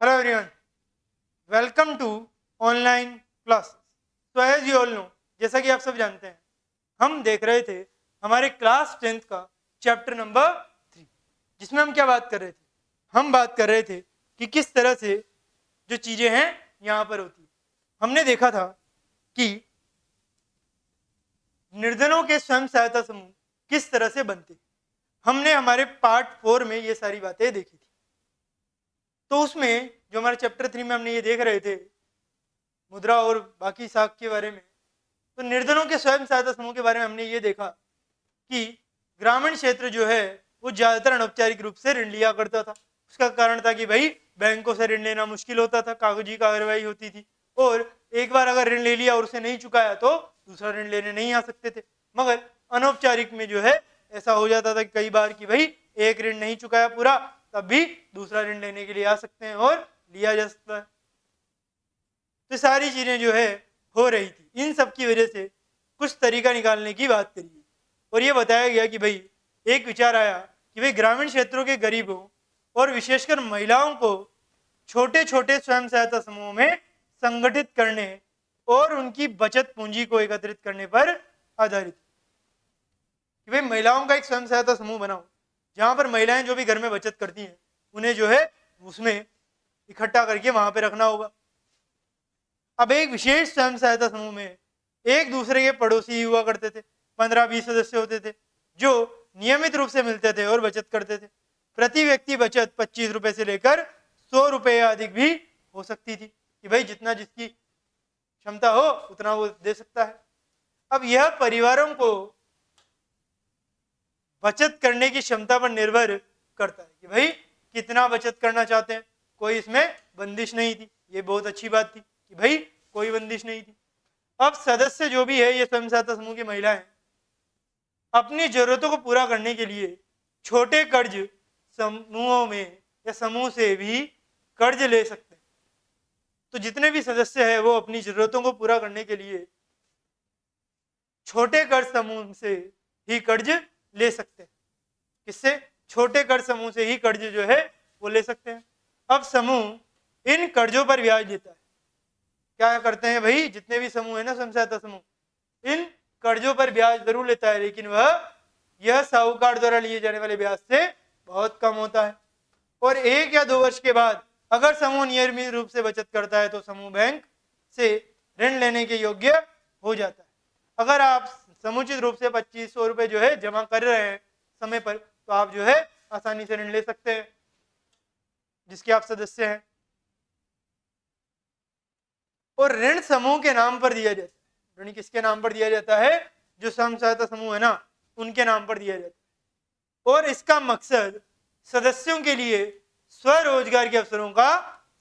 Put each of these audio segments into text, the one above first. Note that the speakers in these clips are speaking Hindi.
Hello everyone, welcome to online classes. So as you all know, जैसा कि आप सब जानते हैं, हम देख रहे थे हमारे क्लास 10th का चैप्टर नंबर 3, जिसमें हम क्या बात कर रहे थे? हम बात कर रहे थे कि किस तरह से जो चीजें हैं यहाँ पर होती। हमने देखा था कि निर्धनों के स्वयं सहायता समूह किस तरह से बनते। हमने हमारे पार्ट 4 में ये सारी बातें देखी थी। तो उसमें जो हमारे चैप्टर 3 में हमने ये देख रहे थे मुद्रा और बाकी साख के बारे में, तो निर्धनों के स्वयं सहायता समूह के बारे में हमने ये देखा कि ग्रामीण क्षेत्र जो है वो ज्यादातर अनौपचारिक रूप से ऋण लिया करता था। उसका कारण था कि भाई बैंकों से ऋण लेना मुश्किल होता था, कागजी कार्रवाई होती थी, और एक बार अगर ऋण ले लिया और उसे नहीं चुकाया तो दूसरा ऋण लेने नहीं आ सकते थे। मगर अनौपचारिक में जो है ऐसा हो जाता था कई बार कि भाई एक ऋण नहीं चुकाया पूरा, तब भी दूसरा ऋण लेने के लिए आ सकते हैं और लिया जा सकता है। तो सारी चीजें जो है हो रही थी। इन सब की वजह से कुछ तरीका निकालने की बात करी और ये बताया गया कि भाई एक विचार आया कि भाई ग्रामीण क्षेत्रों के गरीबों और विशेषकर महिलाओं को छोटे छोटे स्वयं सहायता समूहों में संगठित करने और उनकी बचत पूंजी को एकत्रित करने पर आधारित कि भाई महिलाओं का एक स्वयं सहायता समूह बनाओ, जहां पर महिलाएं जो भी घर में बचत करती हैं उन्हें जो है उसमें इकट्ठा करके वहां पे रखना होगा। अब एक विशेष स्वयं सहायता समूह में एक दूसरे के पड़ोसी हुआ करते थे, 15-20 सदस्य होते थे जो नियमित रूप से मिलते थे और बचत करते थे। प्रति व्यक्ति बचत 25 रुपए से लेकर 100 रुपए या अधिक भी हो सकती थी कि भाई जितना जिसकी क्षमता हो उतना वो दे सकता है। अब यह परिवारों को बचत करने की क्षमता पर निर्भर करता है कि भाई कितना बचत करना चाहते हैं। कोई इसमें बंदिश नहीं थी, ये बहुत अच्छी बात थी कि भाई कोई बंदिश नहीं थी। अब सदस्य जो भी है ये स्वयं सहायता समूह की महिलाएं अपनी जरूरतों को पूरा करने के लिए छोटे कर्ज समूहों में या समूह से भी कर्ज ले सकते हैं। तो जितने भी सदस्य हैं वो अपनी जरूरतों को पूरा करने के लिए छोटे कर्ज समूह से ही कर्ज ले सकते हैं। किससे? छोटे कर्ज समूह से ही कर्ज जो है वो ले सकते हैं। अब समूह इन कर्जों पर ब्याज देता है। क्या करते हैं भाई, जितने भी समूह है ना स्वयं सहायता समूह, इन कर्जों पर ब्याज जरूर लेता है, लेकिन वह यह साहूकार द्वारा लिए जाने वाले ब्याज से बहुत कम होता है। और 1 या 2 वर्ष के बाद अगर समूह नियमित रूप से बचत करता है तो समूह बैंक से ऋण लेने के योग्य हो जाता है। अगर आप समुचित रूप से 2500 रुपए जो है जमा कर रहे हैं समय पर, तो आप जो है आसानी से ऋण ले सकते हैं जिसके आप सदस्य हैं। और ऋण समूह के नाम पर दिया जाता है। ऋण किसके नाम पर दिया जाता है? जो स्वयं सहायता समूह है ना, उनके नाम पर दिया जाता है। और इसका मकसद सदस्यों के लिए स्वरोजगार के अवसरों का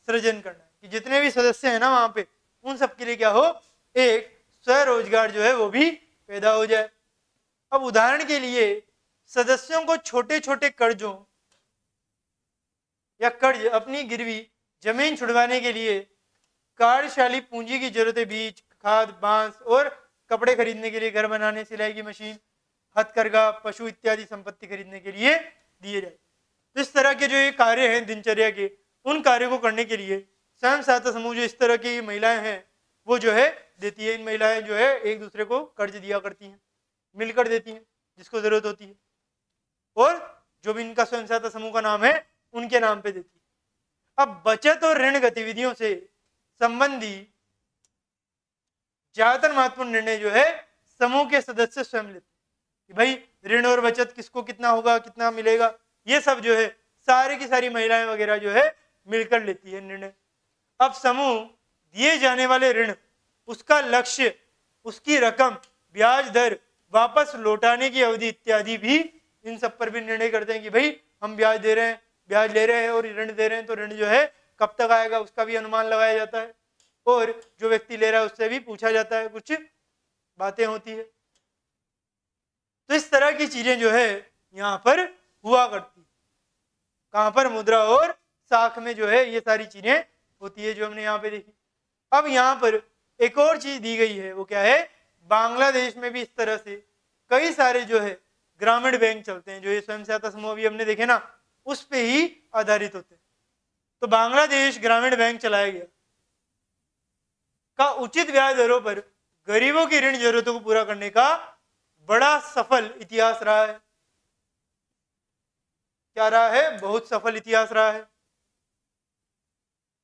सृजन करना है कि जितने भी सदस्य हैं ना वहां पे, उन सबके लिए क्या हो, एक स्वरोजगार जो है वो भी पैदा हो जाए। अब उदाहरण के लिए सदस्यों को छोटे छोटे कर्जों या कर्ज अपनी गिरवी जमीन छुड़वाने के लिए कार्यशाली पूंजी की जरूरत है, बीज, खाद, बांस और कपड़े खरीदने के लिए, घर बनाने, सिलाई की मशीन, हथकरघा, पशु इत्यादि संपत्ति खरीदने के लिए दिए जाए। तो इस तरह के जो ये कार्य हैं दिनचर्या के, उन कार्यों को करने के लिए स्वयं सहायता समूह जो इस तरह की महिलाएं हैं वो जो है देती है। इन महिलाएं जो है एक दूसरे को कर्ज दिया करती हैं, मिलकर देती हैं जिसको जरूरत होती है, और जो भी इनका स्वयं सहायता समूह का नाम है उनके नाम पे देती है। अब बचत और ऋण गतिविधियों से संबंधी ज्यादातर महत्वपूर्ण निर्णय जो है समूह के सदस्य स्वयं लेते हैं कि भाई ऋण और बचत किसको कितना होगा, कितना मिलेगा, ये सब जो है सारी की सारी महिलाएं वगैरह जो है मिलकर लेती है निर्णय। अब समूह दिए जाने वाले ऋण, उसका लक्ष्य, उसकी रकम, ब्याज दर, वापस लौटाने की अवधि इत्यादि भी, इन सब पर भी निर्णय करते हैं कि भाई हम ब्याज दे रहे हैं, ब्याज ले रहे हैं और ऋण दे रहे हैं, तो ऋण जो है कब तक आएगा उसका भी अनुमान लगाया जाता है। और जो व्यक्ति ले रहा है उससे भी पूछा जाता है, कुछ बातें होती है। तो इस तरह की चीजें जो है यहाँ पर हुआ करती। कहां पर? मुद्रा और साख में जो है ये सारी चीजें होती है जो हमने यहाँ पे देखी। अब यहाँ पर एक और चीज दी गई है, वो क्या है? बांग्लादेश में भी इस तरह से कई सारे जो है ग्रामीण बैंक चलते हैं, जो ये स्वयं सहायता समूह भी हमने देखे ना, उस पे ही आधारित होते हैं। तो बांग्लादेश ग्रामीण बैंक चलाया गया का उचित ब्याज दरों पर गरीबों की ऋण जरूरतों को पूरा करने का बड़ा सफल इतिहास रहा है। क्या रहा है? बहुत सफल इतिहास रहा है।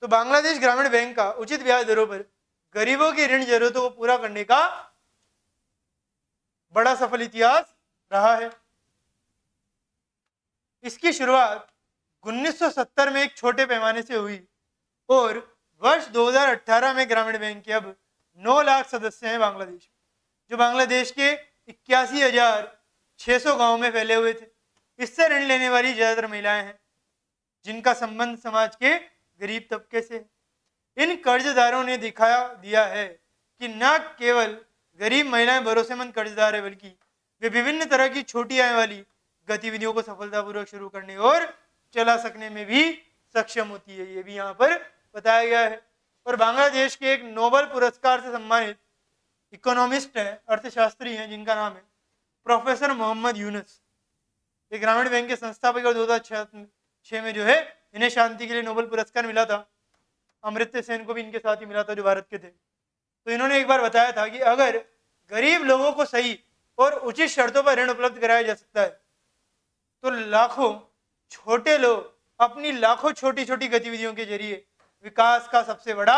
तो बांग्लादेश ग्रामीण बैंक का उचित ब्याज दरों पर गरीबों की ऋण जरूरतों को पूरा करने का बड़ा सफल इतिहास रहा है। इसकी शुरुआत 1970 में एक छोटे पैमाने से हुई और वर्ष 2018 में ग्रामीण बैंक के अब 9 लाख सदस्य हैं बांग्लादेश में, जो बांग्लादेश के 81,600 गांवों में फैले हुए थे। इससे ऋण लेने वाली ज्यादातर महिलाएं हैं जिनका संबंध समाज के गरीब तबके से है। इन कर्जदारों ने दिखाया दिया है कि न केवल गरीब महिलाएं भरोसेमंद कर्जदार है, बल्कि वे विभिन्न तरह की छोटी आय वाली गतिविधियों को सफलतापूर्वक शुरू करने और चला सकने में भी सक्षम होती है। ये भी यहाँ पर बताया गया है। और बांग्लादेश के एक नोबेल पुरस्कार से सम्मानित इकोनॉमिस्ट है, अर्थशास्त्री हैं, जिनका नाम है प्रोफेसर मोहम्मद यूनुस। ये ग्रामीण बैंक के संस्थापक और 2006 में जो है इन्हें शांति के लिए नोबेल पुरस्कार मिला था। अमर्त्य सेन को भी इनके साथ ही मिला था, जो भारत के थे। तो इन्होंने एक बार बताया था कि अगर गरीब लोगों को सही और उचित शर्तों पर ऋण उपलब्ध कराया जा सकता है तो लाखों छोटे लोग अपनी लाखों छोटी छोटी गतिविधियों के जरिए विकास का सबसे बड़ा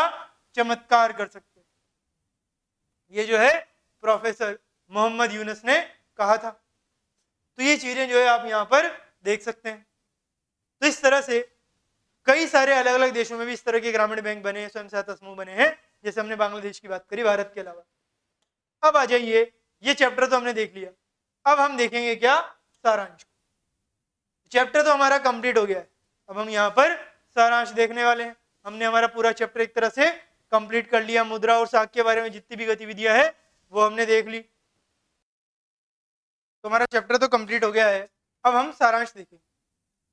चमत्कार कर सकते हैं। ये जो है प्रोफेसर मोहम्मद यूनुस ने कहा था। तो ये चीजें जो है आप यहाँ पर देख सकते हैं। तो इस तरह से कई सारे अलग अलग देशों में भी इस तरह के ग्रामीण बैंक बने हैं, स्वयं सहायता समूह बने हैं, जैसे हमने बांग्लादेश की बात करी, भारत के अलावा। अब आ जाइए, ये चैप्टर तो हमने देख लिया। अब हम देखेंगे क्या? सारांश। चैप्टर तो हमारा कंप्लीट हो गया है। अब हम यहाँ पर सारांश देखने वाले हैं। हमने हमारा पूरा चैप्टर एक तरह से कंप्लीट कर लिया। मुद्रा और साख के बारे में जितनी भी गतिविधियां है वो हमने देख ली। तो हमारा चैप्टर तो कंप्लीट हो गया है। अब हम सारांश देखेंगे।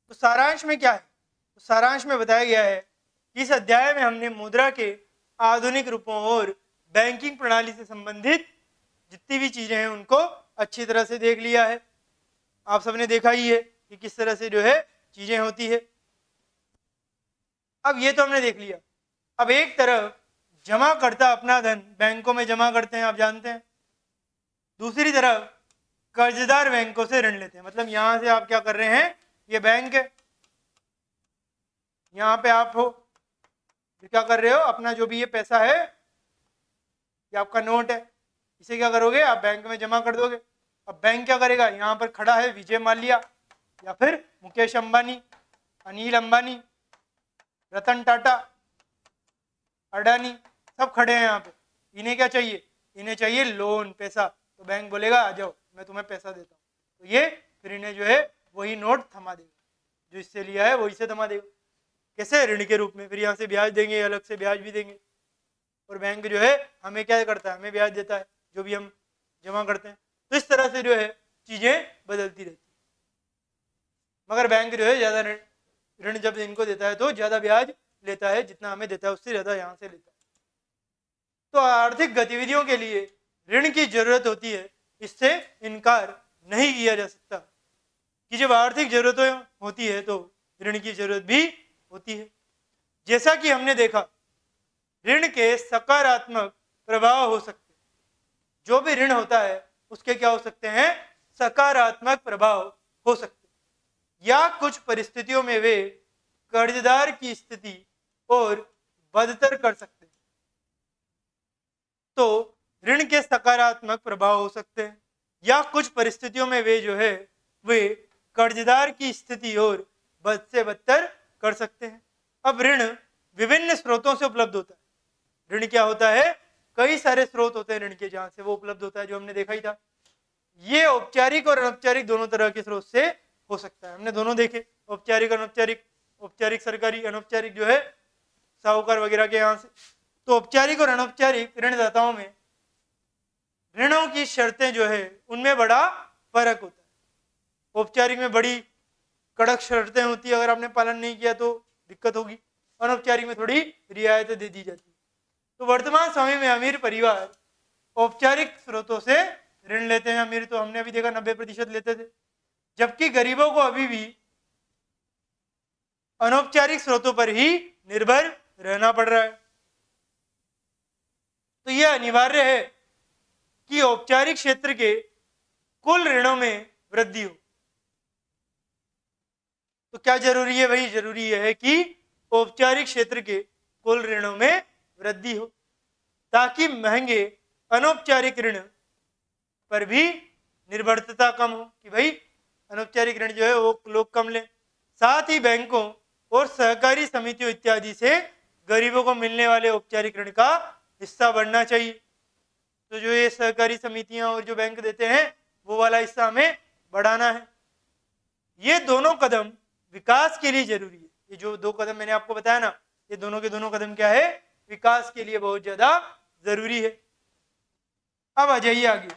तो सारांश में क्या है? तो सारांश में बताया गया है कि इस अध्याय में हमने मुद्रा के आधुनिक रूपों और बैंकिंग प्रणाली से संबंधित जितनी भी चीजें हैं उनको अच्छी तरह से देख लिया है। आप सबने देखा ही है कि किस तरह से जो है चीजें होती है। अब ये तो हमने देख लिया। अब एक तरफ जमा करता अपना धन बैंकों में जमा करते हैं, आप जानते हैं। दूसरी तरफ कर्जदार बैंकों से ऋण लेते हैं। मतलब यहां से आप क्या कर रहे हैं, ये बैंक है, यहाँ पे आप हो, क्या कर रहे हो, अपना जो भी ये पैसा है, ये आपका नोट है, इसे क्या करोगे आप बैंक में जमा कर दोगे। अब बैंक क्या करेगा, यहाँ पर खड़ा है विजय माल्या या फिर मुकेश अंबानी, अनिल अंबानी, रतन टाटा, अडानी, सब खड़े हैं यहाँ पे। इन्हें क्या चाहिए, इन्हें चाहिए लोन, पैसा। तो बैंक बोलेगा आ जाओ मैं तुम्हें पैसा देता हूँ। तो ये फिर इन्हें जो है वही नोट थमा देगा, जो इससे लिया है वही से थमा देगा। कैसे? ऋण के रूप में। फिर यहाँ से ब्याज देंगे, अलग से ब्याज भी देंगे। और बैंक जो है हमें क्या करता है, हमें ब्याज देता है जो भी हम जमा करते हैं। तो इस तरह से जो है चीजें बदलती रहती है। मगर बैंक जो है ज्यादा ऋण जब इनको देता है तो ज्यादा ब्याज लेता है, जितना हमें देता है उससे ज्यादा यहाँ से लेता है। तो आर्थिक गतिविधियों के लिए ऋण की जरूरत होती है, इससे इनकार नहीं किया जा सकता कि जब आर्थिक जरूरतें होती है तो ऋण की जरूरत भी होती है। जैसा कि हमने देखा, ऋण के सकारात्मक प्रभाव हो सकते हैं। जो भी ऋण होता है उसके क्या हो सकते हैं, सकारात्मक प्रभाव हो सकते हैं, या कुछ परिस्थितियों में वे कर्जदार की स्थिति और बदतर कर सकते हैं। तो ऋण के सकारात्मक प्रभाव हो सकते हैं या कुछ परिस्थितियों में वे जो है वे कर्जदार की स्थिति और बद से बदतर कर सकते हैं। अब ऋण विभिन्न स्रोतों से उपलब्ध होता है। ऋण क्या होता है, कई सारे स्रोत होते हैं ऋण के जहां से वो उपलब्ध होता है, जो हमने देखा ही था। ये औपचारिक और अनौपचारिक दोनों तरह के स्रोत से हो सकता है, हमने दोनों देखे, औपचारिक अनौपचारिक। औपचारिक सरकारी, अनौपचारिक जो है साहूकार वगैरह के यहाँ से। तो औपचारिक और अनौपचारिक ऋणदाताओं में ऋणों की शर्तें जो है उनमें बड़ा फर्क होता है। औपचारिक में बड़ी कड़क शर्तें होती है, अगर आपने पालन नहीं किया तो दिक्कत होगी। अनौपचारिक में थोड़ी रियायतें दे दी जाती है। तो वर्तमान समय में अमीर परिवार औपचारिक स्रोतों से ऋण लेते हैं। अमीर तो हमने अभी देखा 90% लेते थे, जबकि गरीबों को अभी भी अनौपचारिक स्रोतों पर ही निर्भर रहना पड़ रहा है। तो यह अनिवार्य है कि औपचारिक क्षेत्र के कुल ऋणों में वृद्धि हो। तो क्या जरूरी है भाई? जरूरी यह है कि औपचारिक क्षेत्र के कुल ऋणों में वृद्धि हो, ताकि महंगे अनौपचारिक ऋण पर भी निर्भरता कम हो, कि भाई अनौपचारिक ऋण जो है वो लोग कम लें। साथ ही बैंकों और सहकारी समितियों इत्यादि से गरीबों को मिलने वाले औपचारिक ऋण का हिस्सा बढ़ना चाहिए। तो जो ये सहकारी समितियां और जो बैंक देते हैं वो वाला हिस्सा हमें बढ़ाना है। ये दोनों कदम विकास के लिए जरूरी है। ये जो दो कदम मैंने आपको बताया ना, ये दोनों के दोनों कदम क्या है? विकास के लिए बहुत ज्यादा जरूरी है। अब आ जाइए आगे।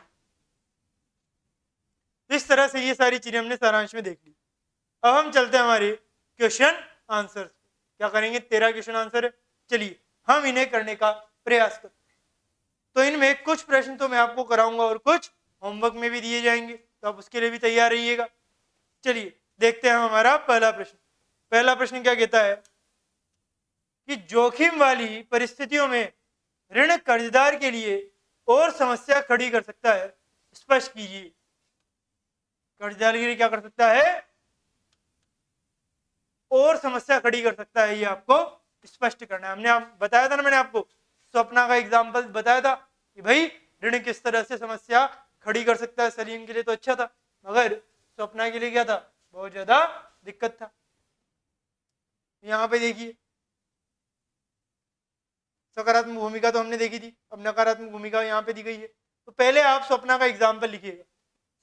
इस तरह से ये सारी चीजें हमने सारांश में देख ली। अब हम चलते हैं हमारे क्वेश्चन आंसर। क्या करेंगे? 13 क्वेश्चन आंसर है। चलिए हम इन्हें करने का प्रयास करते हैं। तो इनमें कुछ प्रश्न तो मैं आपको कराऊंगा और कुछ होमवर्क में भी दिए जाएंगे, तो आप उसके लिए भी तैयार रहिएगा। चलिए देखते हैं हमारा पहला प्रश्न। पहला प्रश्न क्या कहता है कि जोखिम वाली परिस्थितियों में ऋण कर्जदार के लिए और समस्या खड़ी कर सकता है, स्पष्ट कीजिए। कर्जदार के लिए क्या कर सकता है? और समस्या खड़ी कर सकता है, ये आपको स्पष्ट करना है। हमने बताया था ना, मैंने आपको स्वप्ना का एग्जाम्पल बताया था कि भाई ऋण किस तरह से समस्या खड़ी कर सकता है। सलीम के लिए तो अच्छा था, मगर स्वप्ना के लिए क्या था? बहुत ज्यादा दिक्कत था। यहाँ पे देखिए सकारात्मक भूमिका तो हमने देखी थी, अब नकारात्मक भूमिका यहाँ पे दी गई है। तो पहले आप स्वप्ना का एग्जाम्पल लिखिएगा,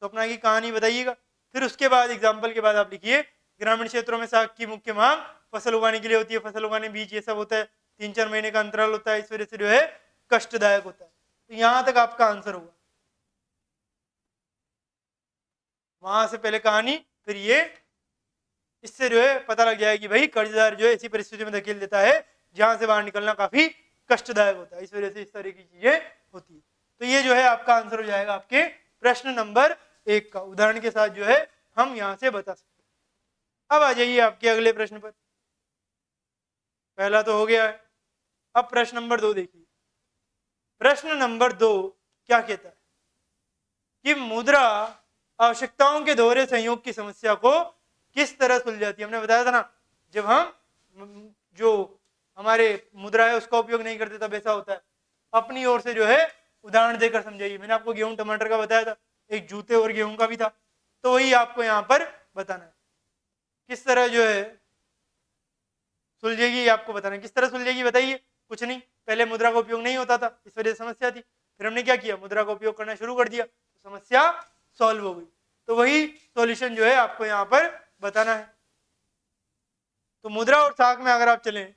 स्वप्ना की कहानी बताइएगा, फिर उसके बाद एग्जाम्पल के बाद आप लिखिए ग्रामीण क्षेत्रों में साग की मुख्य मांग फसल उगाने के लिए होती है, फसल उगाने बीज ये सब होता है, 3-4 महीने का अंतराल होता है, इस वजह से जो है कष्टदायक होता है। तो यहां तक आपका आंसर होगा। वहां से पहले कहानी, फिर ये, इससे जो है पता लग जाएगा कि भाई कर्जदार जो है ऐसी परिस्थिति में धकेल देता है जहां से बाहर निकलना काफी कष्टदायक होता है, इस वजह से इस तरह की चीजें होती है। तो ये जो है आपका आंसर हो जाएगा आपके प्रश्न नंबर 1 का। उदाहरण के साथ जो है हम यहां से बता सकते हैं। अब आ जाइए आपके अगले प्रश्न पर। पहला तो हो गया है, अब प्रश्न नंबर 2 देखिए। प्रश्न नंबर 2 क्या कहता है कि मुद्रा आवश्यकताओं के दोहरे संयोग की समस्या को किस तरह सुलझाती है। हमने बताया था ना, जब हम जो हमारे मुद्रा है उसका उपयोग नहीं करते तब ऐसा होता है। अपनी ओर से जो है उदाहरण देकर समझाइए। मैंने आपको गेहूं टमाटर का बताया था, एक जूते और गेहूं का भी था, तो वही आपको यहाँ पर बताना है। किस तरह जो है सुलझेगी आपको बताना है। किस तरह सुलझेगी बताइए। कुछ नहीं, पहले मुद्रा का उपयोग नहीं होता था, इस वजह से समस्या थी, फिर हमने क्या किया? मुद्रा का उपयोग करना शुरू कर दिया, तो समस्या सॉल्व हो गई। तो वही सॉल्यूशन जो है आपको यहाँ पर बताना है। तो मुद्रा और साख में अगर आप चलें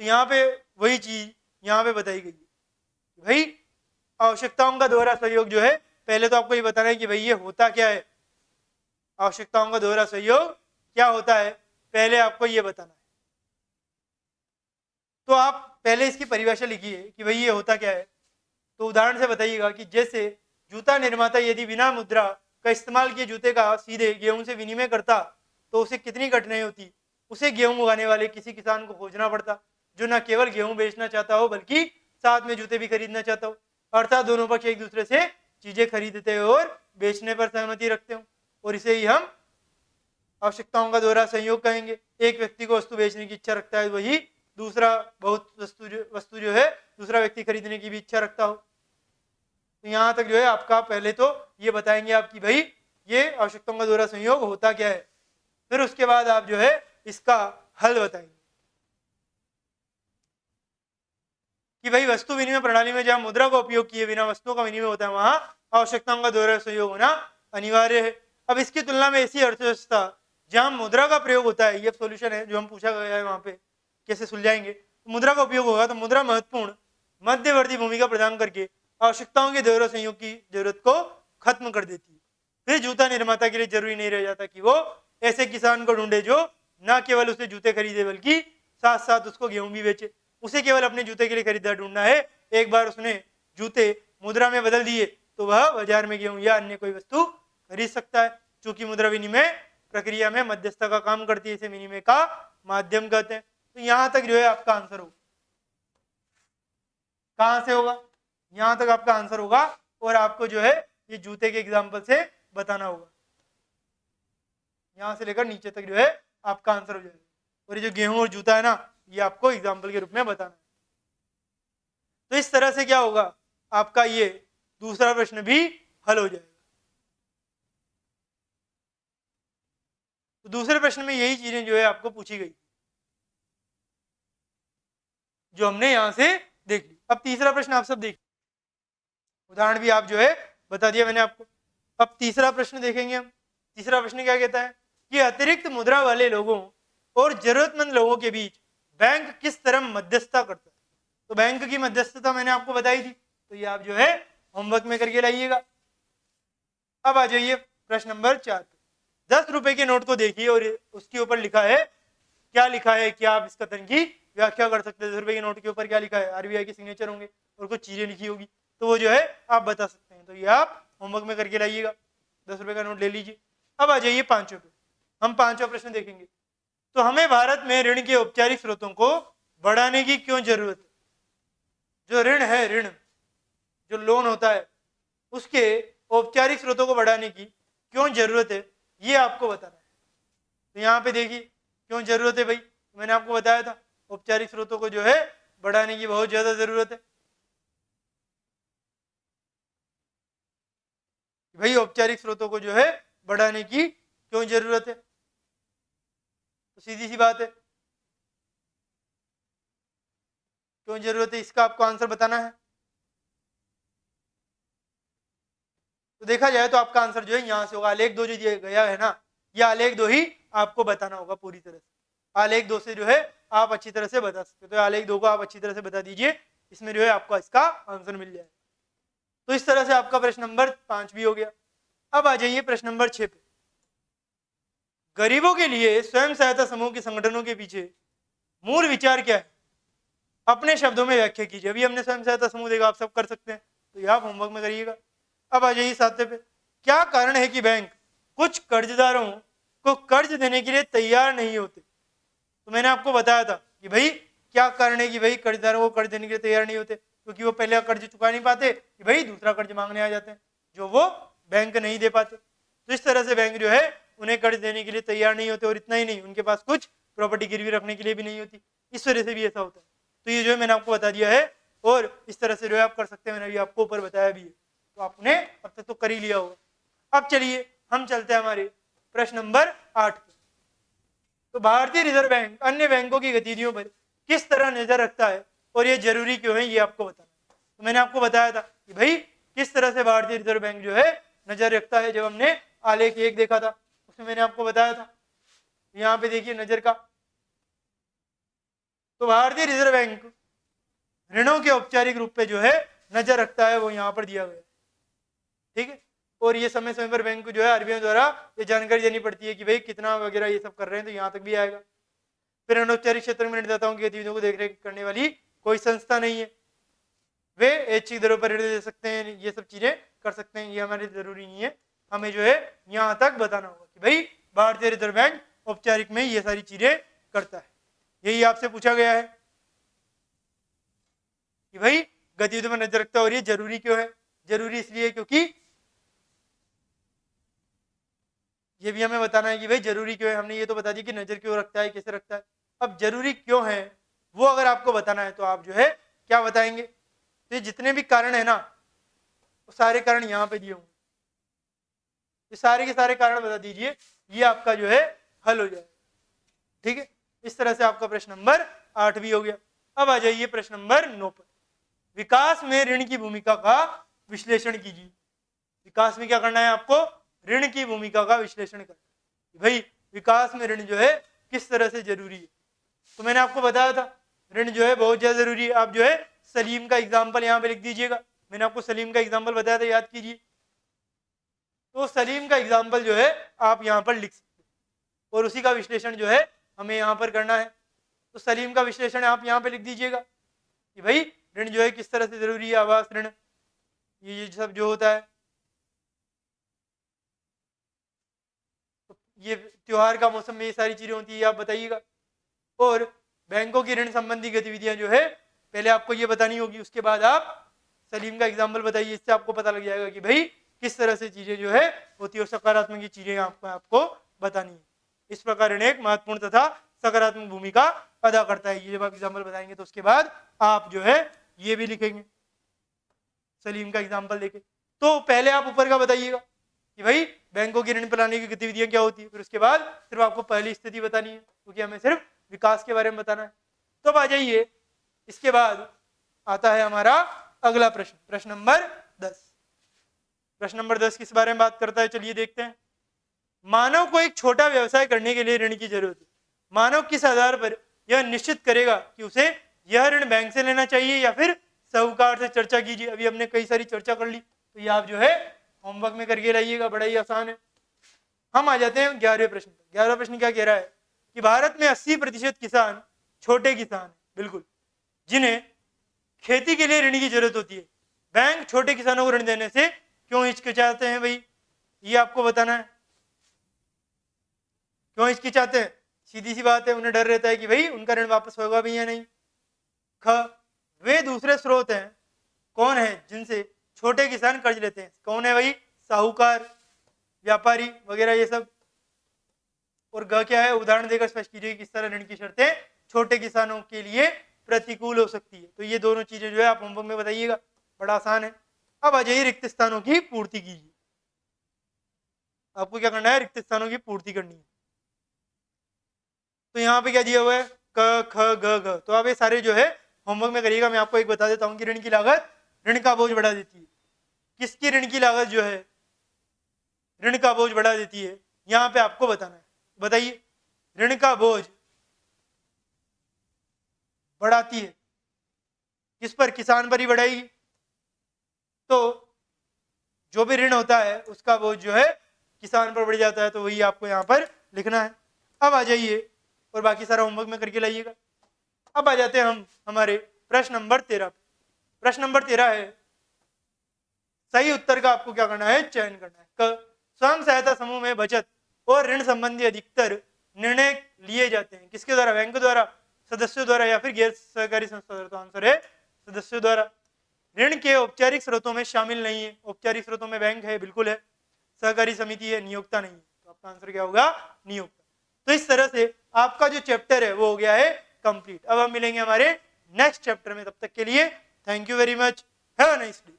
तो यहाँ पे वही चीज यहाँ पे बताई गई है। भाई आवश्यकताओं का दोहरा सहयोग जो है, पहले तो आपको ये बताना है कि भाई ये होता क्या है। आवश्यकताओं का दोहरा सहयोग क्या होता है, पहले आपको ये बताना है। तो आप पहले इसकी परिभाषा लिखिए कि भाई ये होता क्या है। तो उदाहरण से बताइएगा कि जैसे जूता निर्माता यदि बिना मुद्रा का इस्तेमाल किए जूते का सीधे गेहूं से विनिमय करता तो उसे कितनी कठिनाई होती। उसे गेहूं उगाने वाले किसी किसान को खोजना पड़ता जो न केवल गेहूं बेचना चाहता हो बल्कि साथ में जूते भी खरीदना चाहता हो, अर्थात दोनों पक्ष एक दूसरे से चीजें खरीदते हो और बेचने पर सहमति रखते हो, और इसे ही हम आवश्यकताओं का दोहरा संयोग कहेंगे। एक व्यक्ति को वस्तु बेचने की इच्छा रखता है, वही दूसरा बहुत वस्तु जो है दूसरा व्यक्ति खरीदने की भी इच्छा रखता हो। तो यहाँ तक जो है आपका पहले तो ये बताएंगे आप कि भाई ये आवश्यकताओं का दोहरा संयोग होता क्या है, फिर उसके बाद आप जो है इसका हल बताएंगे कि भाई वस्तु विनिमय प्रणाली में जहां मुद्रा का उपयोग किए बिना वस्तुओं का विनिमय होता है वहां आवश्यकताओं का दोहरा संयोग होना अनिवार्य है। अब इसकी तुलना में ऐसी अर्थव्यवस्था जहां मुद्रा का प्रयोग होता है, ये सोल्यूशन है जो हम पूछा गया है वहां पे कैसे सुलझाएंगे। तो मुद्रा का उपयोग होगा तो मुद्रा महत्वपूर्ण मध्यवर्ती भूमिका प्रदान करके आवश्यकताओं के दोहरा संयोग की जरूरत को खत्म कर देती है। फिर जूता निर्माता के लिए जरूरी नहीं रह जाता कि वो ऐसे किसान को ढूंढे जो न केवल उसे जूते खरीदे बल्कि साथ साथ उसको गेहूं भी बेचे। उसे केवल अपने जूते के लिए खरीदार ढूंढना है। एक बार उसने जूते मुद्रा में बदल दिए तो वह बाजार में गेहूं या अन्य कोई वस्तु खरीद सकता है। चूंकि मुद्रा विनिमय प्रक्रिया में मध्यस्थता का काम करती है, इसे विनिमय का माध्यम कहते हैं। तो यहां तक जो है आपका आंसर होगा। कहां से होगा? यहां तक आपका आंसर होगा और आपको जो है ये जूते के एग्जाम्पल से बताना होगा। यहां से लेकर नीचे तक जो है आपका आंसर हो जाएगा। और ये जो गेहूं और जूता है ना, ये आपको एग्जाम्पल के रूप में बताना है। तो इस तरह से क्या होगा, आपका ये दूसरा प्रश्न भी हल हो जाएगा। तो दूसरे प्रश्न में यही चीजें जो है आपको पूछी गई जो हमने यहां से देख ली। अब तीसरा प्रश्न आप सब देखिए, उदाहरण भी आप जो है बता दिया मैंने आपको। अब तीसरा प्रश्न देखेंगे हम। तीसरा प्रश्न क्या कहता है कि अतिरिक्त मुद्रा वाले लोगों और जरूरतमंद लोगों के बीच बैंक किस तरह मध्यस्थता करता है। तो बैंक की मध्यस्थता मैंने आपको बताई थी, तो ये आप जो है होमवर्क में करके लाइएगा। अब आ जाइए प्रश्न नंबर 4 पे। 10 रुपए के नोट को देखिए और उसके ऊपर लिखा है, क्या लिखा है, क्या आप इस कथन की व्याख्या कर सकते हैं? 10 रुपए के नोट के ऊपर क्या लिखा है? आरबीआई के सिग्नेचर होंगे और कुछ चीजें लिखी होगी, तो वो जो है आप बता सकते हैं। तो ये आप होमवर्क में करके लाइएगा। 10 रुपए का नोट ले लीजिए। अब आ जाइए 5 पे। हम 5वां प्रश्न देखेंगे। तो हमें भारत में ऋण के औपचारिक स्रोतों को बढ़ाने की क्यों जरूरत है? जो ऋण है, ऋण जो लोन होता है, उसके औपचारिक स्रोतों को बढ़ाने की क्यों जरूरत है, ये आपको बताना है। तो यहाँ पे देखिए क्यों जरूरत है भाई, मैंने आपको बताया था औपचारिक स्रोतों को जो है बढ़ाने की बहुत ज्यादा जरूरत है। भाई औपचारिक स्रोतों को जो है बढ़ाने की क्यों जरूरत है? तो सीधी सी बात है, क्यों जरूरत है, इसका आपको आंसर बताना है। तो देखा जाए तो आपका आंसर जो है यहां से होगा। आलेख 2 जो दिया गया है ना, ये आलेख 2 ही आपको बताना होगा पूरी तरह से। आलेख 2 से जो है आप अच्छी तरह से बता सकते हो। तो आलेख 2 को आप अच्छी तरह से बता दीजिए, इसमें जो है आपको इसका आंसर मिल जाएगा। तो इस तरह से आपका प्रश्न नंबर 5 भी हो गया। अब आ जाइए प्रश्न नंबर 6 पे। गरीबों के लिए स्वयं सहायता समूह के संगठनों के पीछे मूल विचार क्या है? अपने शब्दों में व्याख्या कीजिए। अभी हमने स्वयं सहायता समूह देखा, आप सब कर सकते हैं, तो ये आप होमवर्क में करिएगा। अब आ जाइए 7 पे। क्या कारण है कि बैंक कुछ कर्जदारों को कर्ज देने के लिए तैयार नहीं होते? तो मैंने आपको बताया था कि भाई क्या कारण है कि भाई कर्जदारों को कर्ज देने के लिए तैयार नहीं होते, क्योंकि वो पहले कर्ज चुका नहीं पाते, कि भाई दूसरा कर्ज मांगने आ जाते हैं जो वो बैंक नहीं दे पाते। तो इस तरह से बैंक जो है उन्हें कर्ज देने के लिए तैयार नहीं होते, और इतना ही नहीं, उनके पास कुछ प्रॉपर्टी गिरवी रखने के लिए भी नहीं होती। इस वजह से भी ऐसा होता है। तो ये जो है मैंने आपको बता दिया है, और इस तरह से जो है आप कर सकते हैं, मैंने अभी आपको ऊपर बताया भी है, तो आपने अब तक तो कर ही लिया होगा। अब चलिए हम चलते हैं हमारे प्रश्न नंबर 8 पे। तो भारतीय रिजर्व बैंक अन्य बैंकों की गतिविधियों पर किस तरह नजर रखता है और ये जरूरी क्यों है, ये आपको बताना है। तो मैंने आपको बताया था कि भाई किस तरह से भारतीय रिजर्व बैंक जो है नजर रखता है। जब हमने आलेख 1 देखा था उसमें मैंने आपको बताया था, यहाँ पे देखिए नजर का। तो भारतीय रिजर्व बैंक ऋणों के औपचारिक रूप पे जो है नजर रखता है, वो यहाँ पर दिया गया है, ठीक है। और ये समय समय पर बैंक को जो है आरबीआई द्वारा ये जानकारी देनी पड़ती है कि भाई कितना वगैरह ये सब कर रहे हैं, तो यहाँ तक भी आएगा। फिर अनौपचारिक क्षेत्र में ऋणदाताओं की गतिविधियों को देखरेख करने वाली कोई संस्था नहीं है, वे ऐच्छिक दरों पर ऋण दे सकते हैं, ये सब चीजें कर सकते हैं, ये हमारे जरूरी नहीं है। हमें जो है यहाँ तक बताना होगा कि भाई भारतीय रिजर्व बैंक औपचारिक में ये सारी चीजें करता है। यही आपसे पूछा गया है कि भाई गतिविधियों में नजर रखता है, और ये जरूरी क्यों है? जरूरी इसलिए क्योंकि ये भी हमें बताना है कि भाई जरूरी क्यों है। हमने ये तो बता दिया कि नजर क्यों रखता है, कैसे रखता है। अब जरूरी क्यों है वो अगर आपको बताना है तो आप जो है क्या बताएंगे? तो ये जितने भी कारण है ना, वो सारे कारण यहाँ पे दिए होंगे, ये सारे के सारे कारण बता दीजिए, ये आपका जो है हल हो जाएगा, ठीक है। इस तरह से आपका प्रश्न नंबर 8 भी हो गया। अब आ जाइए प्रश्न नंबर 9 पर। विकास में ऋण की भूमिका का विश्लेषण कीजिए। विकास में क्या करना है आपको? ऋण की भूमिका का विश्लेषण करना। भाई विकास में ऋण जो है किस तरह से जरूरी है। तो मैंने आपको बताया था ऋण जो है बहुत ज्यादा जरूरी है। आप जो है सलीम का एग्जाम्पल यहाँ पे लिख दीजिएगा। मैंने आपको सलीम का एग्जाम्पल बताया था, याद कीजिए। तो सलीम का एग्जाम्पल जो है आप यहाँ पर लिख सकते हैं, और उसी का विश्लेषण जो है हमें यहाँ पर करना है। तो सलीम का विश्लेषण आप यहाँ पे लिख दीजिएगा कि भाई ऋण जो है किस तरह से जरूरी है, आवास ऋण, ये सब जो होता है। तो ये त्योहार का मौसम में ये सारी चीजें होती है, आप बताइएगा। और बैंकों की ऋण संबंधी गतिविधियां जो है पहले आपको ये बतानी होगी, उसके बाद आप सलीम का एग्जाम्पल बताइए, इससे आपको पता लग जाएगा कि भाई किस तरह से चीजें जो है होती है और सकारात्मक की चीजें आपको बतानी है। इस प्रकार ऋण एक महत्वपूर्ण तथा सकारात्मक भूमिका अदा करता है। ये जब आप एग्जाम्पल बताएंगे तो उसके बाद आप जो है ये भी लिखेंगे सलीम का एग्जाम्पल लेके। तो पहले आप ऊपर का बताइएगा कि भाई बैंकों की ऋण प्रणाली की गतिविधियां क्या होती है, फिर उसके बाद सिर्फ आपको पहली स्थिति बतानी है क्योंकि हमें सिर्फ विकास के बारे में बताना है। तो अब आ जाइए, इसके बाद आता है हमारा अगला प्रश्न, प्रश्न नंबर 10। प्रश्न नंबर 10 किस बारे में बात करता है, चलिए देखते हैं। मानव को एक छोटा व्यवसाय करने के लिए ऋण की जरूरत है। मानव किस आधार पर यह निश्चित करेगा कि उसे यह ऋण बैंक से लेना चाहिए या फिर साहूकार से? चर्चा कीजिए। अभी हमने कई सारी चर्चा कर ली, तो ये आप जो है होमवर्क में करके लाइएगा, बड़ा ही आसान है। हम आ जाते हैं 11वें प्रश्न पर। 11वां प्रश्न क्या कह रहा है कि भारत में 80% किसान छोटे किसान हैं, बिल्कुल, जिन्हें खेती के लिए ऋण की जरूरत होती है। बैंक छोटे किसानों को ऋण देने से क्यों हिचकिचाते हैं भाई, ये आपको बताना है। क्यों हिचकिचाते हैं? सीधी सी बात है, उन्हें डर रहता है कि भाई उनका ऋण वापस होगा भी या नहीं। ख, वे दूसरे स्रोत हैं, कौन है जिनसे छोटे किसान कर्ज लेते हैं? कौन है भाई? साहूकार, व्यापारी वगैरह ये सब। और ग क्या है, उदाहरण देकर स्पष्ट कीजिए किस तरह ऋण की शर्तें छोटे किसानों के लिए प्रतिकूल हो सकती है। तो ये दोनों चीजें जो है आप होमवर्क में बताइएगा, बड़ा आसान है। अब आ जाइए, रिक्त स्थानों की पूर्ति कीजिए। आपको क्या करना है, रिक्त स्थानों की पूर्ति करनी है। तो यहाँ पे क्या दिया हुआ है, क ख ग घ। तो आप ये सारे जो है होमवर्क में करिएगा। मैं आपको एक बता देता हूँ कि ऋण की लागत ऋण का बोझ बढ़ा देती है। किसकी ऋण की लागत जो है ऋण का बोझ बढ़ा देती है, यहाँ पे आपको बताना है। बताइए, ऋण का बोझ बढ़ाती है किस पर? किसान पर ही बढ़ाएगी। तो जो भी ऋण होता है उसका बोझ जो है किसान पर बढ़ जाता है, तो वही आपको यहाँ पर लिखना है। अब आ जाइए और बाकी सारा होमवर्क में करके लाइएगा। अब आ जाते हैं हम हमारे प्रश्न नंबर 13 पे। प्रश्न नंबर 13 है, सही उत्तर का आपको क्या करना है, चयन करना है। क, स्वयं सहायता समूह में बचत और ऋण संबंधी अधिकतर निर्णय लिए जाते हैं किसके द्वारा? बैंक द्वारा, सदस्यों द्वारा या फिर गैर सहकारी संस्था द्वारा? तो आंसर है सदस्यों द्वारा। ऋण के औपचारिक स्रोतों में शामिल नहीं है। औपचारिक स्रोतों में बैंक है, बिल्कुल है, सहकारी समिति है, नियोक्ता नहीं है। तो आपका आंसर क्या होगा? नियोक्ता। तो इस तरह से आपका जो चैप्टर है वो हो गया है कंप्लीट। अब हम मिलेंगे हमारे नेक्स्ट चैप्टर में, तब तक के लिए thank you very much, have a nice day.